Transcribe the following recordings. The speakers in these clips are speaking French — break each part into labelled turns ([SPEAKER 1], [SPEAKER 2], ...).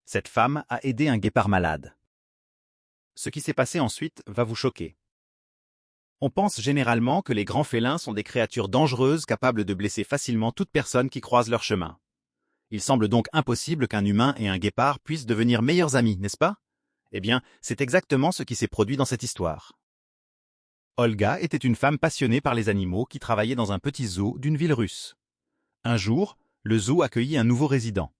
[SPEAKER 1] Cette femme a aidé un guépard malade. Ce qui s'est passé ensuite va vous choquer. On pense généralement que les grands félins sont des créatures dangereuses capables de blesser facilement toute personne qui croise leur chemin. Il semble donc impossible qu'un humain et un guépard puissent devenir meilleurs amis, n'est-ce pas? Eh bien, c'est exactement ce qui s'est produit dans cette histoire. Olga était une femme passionnée par les animaux qui travaillait dans un petit zoo d'une ville russe. Un jour, le zoo accueillit un nouveau résident,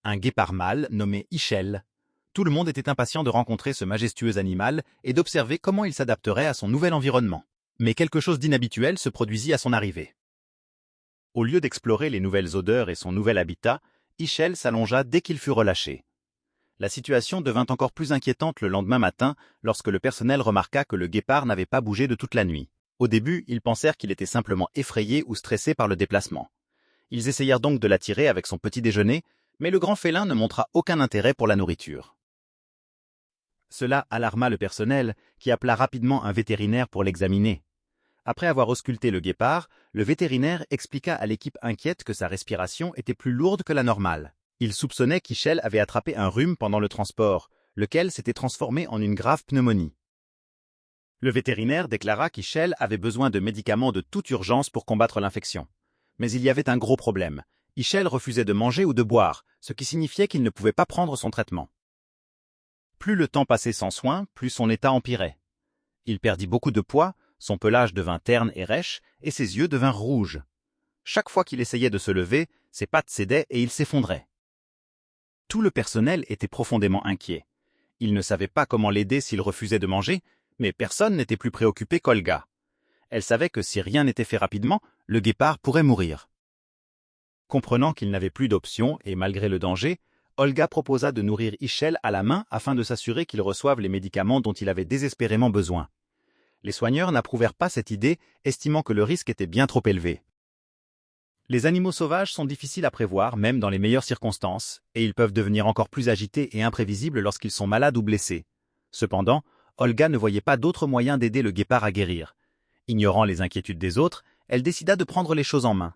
[SPEAKER 1] un guépard mâle nommé Ichel. Tout le monde était impatient de rencontrer ce majestueux animal et d'observer comment il s'adapterait à son nouvel environnement. Mais quelque chose d'inhabituel se produisit à son arrivée. Au lieu d'explorer les nouvelles odeurs et son nouvel habitat, Ichel s'allongea dès qu'il fut relâché. La situation devint encore plus inquiétante le lendemain matin lorsque le personnel remarqua que le guépard n'avait pas bougé de toute la nuit. Au début, ils pensèrent qu'il était simplement effrayé ou stressé par le déplacement. Ils essayèrent donc de l'attirer avec son petit déjeuner, mais le grand félin ne montra aucun intérêt pour la nourriture. Cela alarma le personnel, qui appela rapidement un vétérinaire pour l'examiner. Après avoir ausculté le guépard, le vétérinaire expliqua à l'équipe inquiète que sa respiration était plus lourde que la normale. Il soupçonnait qu'Ichel avait attrapé un rhume pendant le transport, lequel s'était transformé en une grave pneumonie. Le vétérinaire déclara qu'Ichel avait besoin de médicaments de toute urgence pour combattre l'infection. Mais il y avait un gros problème. Ichel refusait de manger ou de boire, ce qui signifiait qu'il ne pouvait pas prendre son traitement. Plus le temps passait sans soin, plus son état empirait. Il perdit beaucoup de poids, son pelage devint terne et rêche, et ses yeux devinrent rouges. Chaque fois qu'il essayait de se lever, ses pattes cédaient et il s'effondrait. Tout le personnel était profondément inquiet. Ils ne savaient pas comment l'aider s'il refusait de manger, mais personne n'était plus préoccupé qu'Olga. Elle savait que si rien n'était fait rapidement, le guépard pourrait mourir. Comprenant qu'il n'avait plus d'option et malgré le danger, Olga proposa de nourrir Ichel à la main afin de s'assurer qu'il reçoive les médicaments dont il avait désespérément besoin. Les soigneurs n'approuvèrent pas cette idée, estimant que le risque était bien trop élevé. Les animaux sauvages sont difficiles à prévoir, même dans les meilleures circonstances, et ils peuvent devenir encore plus agités et imprévisibles lorsqu'ils sont malades ou blessés. Cependant, Olga ne voyait pas d'autre moyen d'aider le guépard à guérir. Ignorant les inquiétudes des autres, elle décida de prendre les choses en main.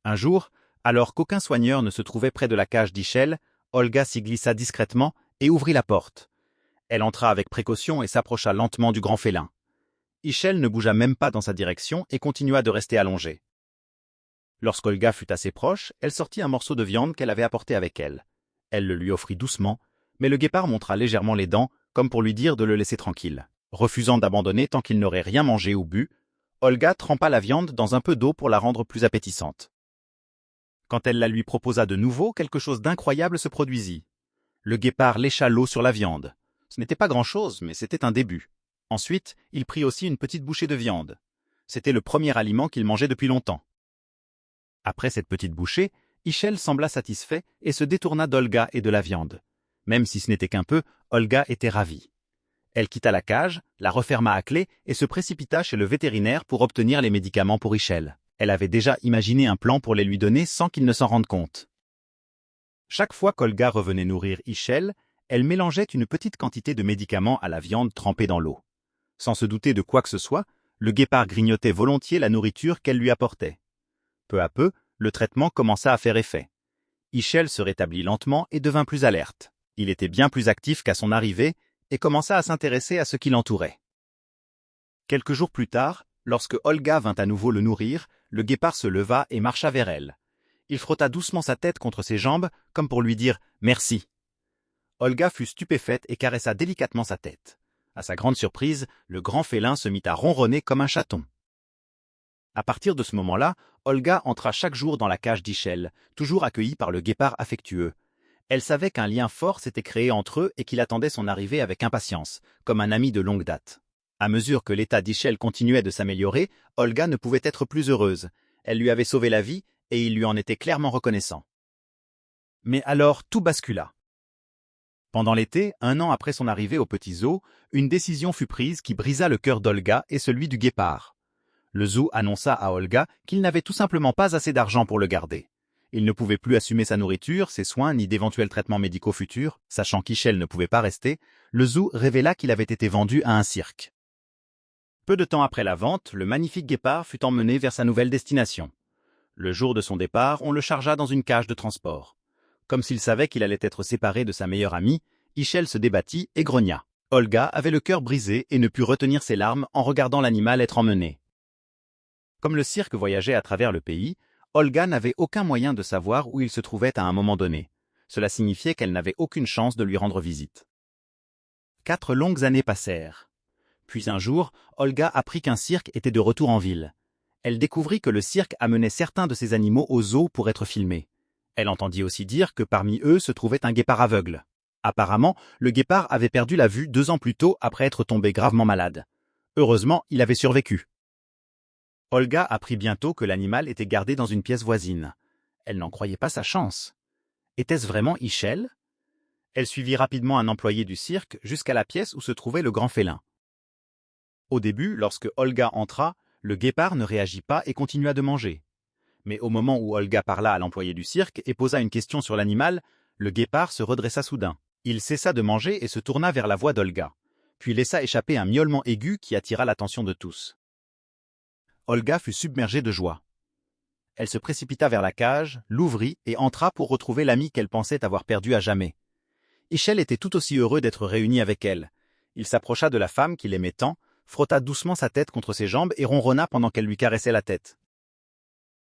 [SPEAKER 1] Un jour, alors qu'aucun soigneur ne se trouvait près de la cage d'Ichel, Olga s'y glissa discrètement et ouvrit la porte. Elle entra avec précaution et s'approcha lentement du grand félin. Ichel ne bougea même pas dans sa direction et continua de rester allongé. Lorsqu'Olga fut assez proche, elle sortit un morceau de viande qu'elle avait apporté avec elle. Elle le lui offrit doucement, mais le guépard montra légèrement les dents, comme pour lui dire de le laisser tranquille. Refusant d'abandonner tant qu'il n'aurait rien mangé ou bu, Olga trempa la viande dans un peu d'eau pour la rendre plus appétissante. Quand elle la lui proposa de nouveau, quelque chose d'incroyable se produisit. Le guépard lécha l'eau sur la viande. Ce n'était pas grand-chose, mais c'était un début. Ensuite, il prit aussi une petite bouchée de viande. C'était le premier aliment qu'il mangeait depuis longtemps. Après cette petite bouchée, Ichel sembla satisfait et se détourna d'Olga et de la viande. Même si ce n'était qu'un peu, Olga était ravie. Elle quitta la cage, la referma à clé et se précipita chez le vétérinaire pour obtenir les médicaments pour Ichel. Elle avait déjà imaginé un plan pour les lui donner sans qu'il ne s'en rende compte. Chaque fois qu'Olga revenait nourrir Ichel, elle mélangeait une petite quantité de médicaments à la viande trempée dans l'eau. Sans se douter de quoi que ce soit, le guépard grignotait volontiers la nourriture qu'elle lui apportait. Peu à peu, le traitement commença à faire effet. Ichel se rétablit lentement et devint plus alerte. Il était bien plus actif qu'à son arrivée et commença à s'intéresser à ce qui l'entourait. Quelques jours plus tard, lorsque Olga vint à nouveau le nourrir, le guépard se leva et marcha vers elle. Il frotta doucement sa tête contre ses jambes, comme pour lui dire « merci ». Olga fut stupéfaite et caressa délicatement sa tête. À sa grande surprise, le grand félin se mit à ronronner comme un chaton. À partir de ce moment-là, Olga entra chaque jour dans la cage d'Ichel, toujours accueillie par le guépard affectueux. Elle savait qu'un lien fort s'était créé entre eux et qu'il attendait son arrivée avec impatience, comme un ami de longue date. À mesure que l'état d'Ichel continuait de s'améliorer, Olga ne pouvait être plus heureuse. Elle lui avait sauvé la vie et il lui en était clairement reconnaissant. Mais alors tout bascula. Pendant l'été, 1 an après son arrivée au petit zoo, une décision fut prise qui brisa le cœur d'Olga et celui du guépard. Le zoo annonça à Olga qu'il n'avait tout simplement pas assez d'argent pour le garder. Il ne pouvait plus assumer sa nourriture, ses soins, ni d'éventuels traitements médicaux futurs. Sachant qu'Ichel ne pouvait pas rester, le zoo révéla qu'il avait été vendu à un cirque. Peu de temps après la vente, le magnifique guépard fut emmené vers sa nouvelle destination. Le jour de son départ, on le chargea dans une cage de transport. Comme s'il savait qu'il allait être séparé de sa meilleure amie, Ischel se débattit et grogna. Olga avait le cœur brisé et ne put retenir ses larmes en regardant l'animal être emmené. Comme le cirque voyageait à travers le pays, Olga n'avait aucun moyen de savoir où il se trouvait à un moment donné. Cela signifiait qu'elle n'avait aucune chance de lui rendre visite. 4 longues années passèrent. Puis un jour, Olga apprit qu'un cirque était de retour en ville. Elle découvrit que le cirque amenait certains de ses animaux au zoo pour être filmés. Elle entendit aussi dire que parmi eux se trouvait un guépard aveugle. Apparemment, le guépard avait perdu la vue 2 ans plus tôt après être tombé gravement malade. Heureusement, il avait survécu. Olga apprit bientôt que l'animal était gardé dans une pièce voisine. Elle n'en croyait pas sa chance. Était-ce vraiment Ischel? Elle suivit rapidement un employé du cirque jusqu'à la pièce où se trouvait le grand félin. Au début, lorsque Olga entra, le guépard ne réagit pas et continua de manger. Mais au moment où Olga parla à l'employé du cirque et posa une question sur l'animal, le guépard se redressa soudain. Il cessa de manger et se tourna vers la voix d'Olga, puis laissa échapper un miaulement aigu qui attira l'attention de tous. Olga fut submergée de joie. Elle se précipita vers la cage, l'ouvrit et entra pour retrouver l'ami qu'elle pensait avoir perdu à jamais. Ischel était tout aussi heureux d'être réuni avec elle. Il s'approcha de la femme qu'il aimait tant, frotta doucement sa tête contre ses jambes et ronronna pendant qu'elle lui caressait la tête.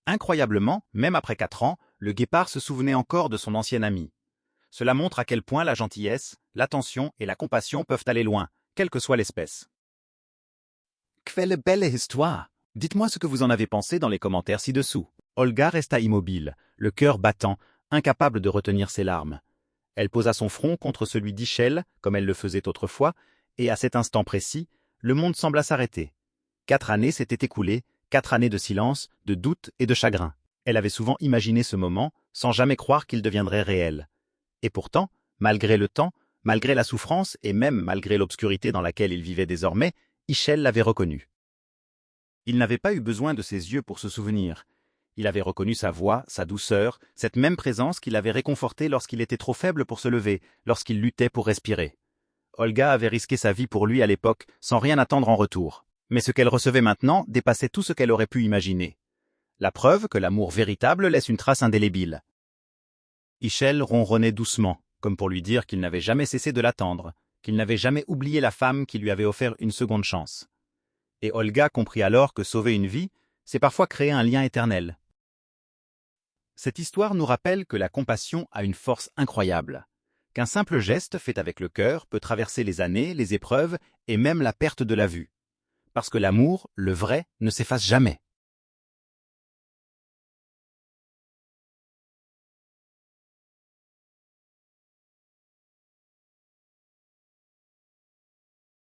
[SPEAKER 1] Incroyablement, même après 4 ans, le guépard se souvenait encore de son ancien ami. Cela montre à quel point la gentillesse, l'attention et la compassion peuvent aller loin, quelle que soit l'espèce. Quelle belle histoire! Dites-moi ce que vous en avez pensé dans les commentaires ci-dessous. Olga resta immobile, le cœur battant, incapable de retenir ses larmes. Elle posa son front contre celui d'Ischel, comme elle le faisait autrefois, et à cet instant précis, le monde sembla s'arrêter. 4 années s'étaient écoulées, 4 années de silence, de doute et de chagrin. Elle avait souvent imaginé ce moment, sans jamais croire qu'il deviendrait réel. Et pourtant, malgré le temps, malgré la souffrance et même malgré l'obscurité dans laquelle il vivait désormais, Ischel l'avait reconnu. Il n'avait pas eu besoin de ses yeux pour se souvenir. Il avait reconnu sa voix, sa douceur, cette même présence qui l'avait réconforté lorsqu'il était trop faible pour se lever, lorsqu'il luttait pour respirer. Olga avait risqué sa vie pour lui à l'époque, sans rien attendre en retour. Mais ce qu'elle recevait maintenant dépassait tout ce qu'elle aurait pu imaginer. La preuve que l'amour véritable laisse une trace indélébile. Ischel ronronnait doucement, comme pour lui dire qu'il n'avait jamais cessé de l'attendre, qu'il n'avait jamais oublié la femme qui lui avait offert une seconde chance. Et Olga comprit alors que sauver une vie, c'est parfois créer un lien éternel. Cette histoire nous rappelle que la compassion a une force incroyable, qu'un simple geste fait avec le cœur peut traverser les années, les épreuves et même la perte de la vue. Parce que l'amour, le vrai, ne s'efface jamais.